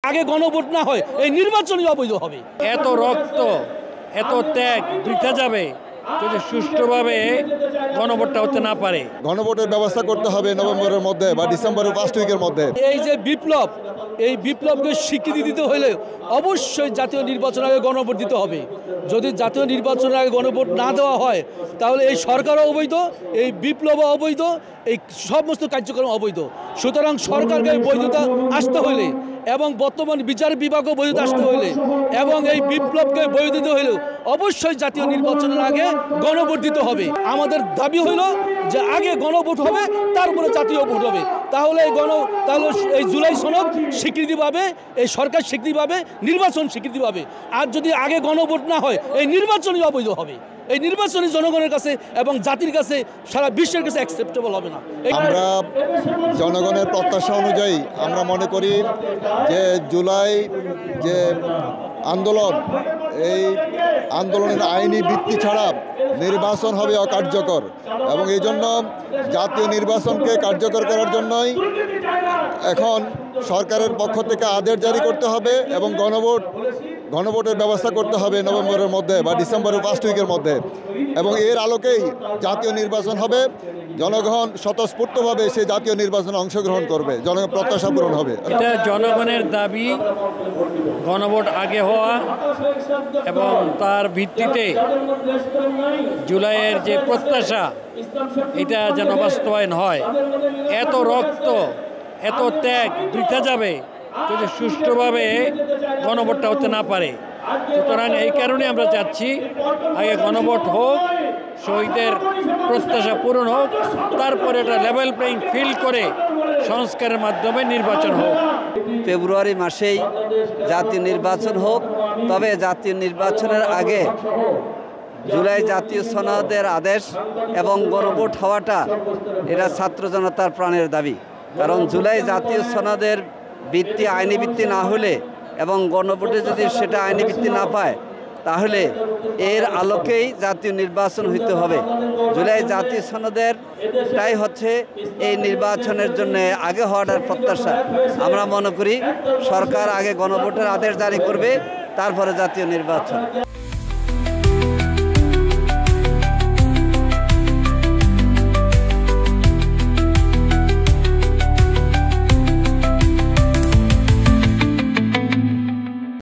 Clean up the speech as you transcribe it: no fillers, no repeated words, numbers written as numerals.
আগে গণভোট না হয় এই নির্বাচনই অবৈধ হবে। এত রক্ত এত ত্যাগ বৃথা যাবে যদি সুষ্ঠুভাবে গণভোটটা হতে না পারে। গণভোটের ব্যবস্থা করতে হবে নভেম্বরের মধ্যে বা ডিসেম্বরের ফার্স্ট উইকের মধ্যে। এই যে বিপ্লব, এই বিপ্লবকে স্বীকৃতি দিতে হলে অবশ্যই জাতীয় নির্বাচন আগে গণভোট দিতে হবে। যদি জাতীয় নির্বাচনের আগে গণভোট না দেওয়া হয় তাহলে এই সরকারও অবৈধ, এই বিপ্লবও অবৈধ, এই সমস্ত কার্যক্রম অবৈধ। সুতরাং সরকারকে বৈধতা আসতে হলে এবং বর্তমান বিচার বিভাগও বৈধতা আসতে হলে এবং এই বিপ্লবকে বৈধ দিতে হলেও অবশ্যই জাতীয় নির্বাচনের আগে গণভোট দিতে হবে। আমাদের দাবি হইল যে আগে গণভোট হবে, তারপরে জাতীয় ভোট হবে। তাহলে এই জুলাই সনদ স্বীকৃতি পাবে, এই সরকার স্বীকৃতি পাবে, নির্বাচন স্বীকৃতি পাবে। আর যদি আগে গণভোট না হয় এই নির্বাচনই অবৈধ হবে। এই নির্বাচনই জনগণের কাছে এবং জাতির কাছে সারা বিশ্বের কাছে অ্যাকসেপ্টেবল হবে না। আমরা জনগণের প্রত্যাশা অনুযায়ী আমরা মনে করি যে জুলাই যে আন্দোলন, এই আন্দোলনের আইনি ভিত্তি ছাড়া নির্বাচন হবে অকার্যকর এবং এই জন্য জাতীয় নির্বাচনকে কার্যকর করার জন্যই এখন সরকারের পক্ষ থেকে আদেশ জারি করতে হবে এবং গণভোটের ব্যবস্থা করতে হবে নভেম্বরের মধ্যে বা ডিসেম্বরের ফার্স্ট উইকের মধ্যে এবং এর আলোকেই জাতীয় নির্বাচন হবে। জনগণ স্বতঃস্ফূর্তভাবে সেই জাতীয় নির্বাচনে অংশগ্রহণ করবে, জনগণের প্রত্যাশা পূরণ হবে। এটা জনগণের দাবি, গণভোট আগে হওয়া এবং তার ভিত্তিতে জুলাইয়ের যে প্রত্যাশা এটা যেন বাস্তবায়ন হয়। এত রক্ত এত ত্যাগ বৃথা যাবে যদি সুষ্ঠুভাবে গণভোটটা হতে না পারে। সুতরাং এই কারণে আমরা চাচ্ছি আগে গণভোট হোক, শহীদের প্রত্যাশা পূরণ হোক, তারপরে এটা লেভেল প্লেইং ফিল্ড করে সংস্কারের মাধ্যমে নির্বাচন হোক। ফেব্রুয়ারি মাসেই জাতীয় নির্বাচন হোক, তবে জাতীয় নির্বাচনের আগে জুলাই জাতীয় সনদের আদেশ এবং গণভোট হওয়াটা এটা ছাত্র জনতার প্রাণের দাবি। কারণ জুলাই জাতীয় সনদের ভিত্তি আইনি ভিত্তি না হলে এবং গণভোটে যদি সেটা আইনি ভিত্তি না পায় তাহলে এর আলোকেই জাতীয় নির্বাচন হইতে হবে। জুলাই জাতীয় সনদেরটাই হচ্ছে এই নির্বাচনের জন্য আগে হওয়াটার প্রত্যাশা। আমরা মনে করি সরকার আগে গণভোটের আদেশ জারি করবে, তারপরে জাতীয় নির্বাচন।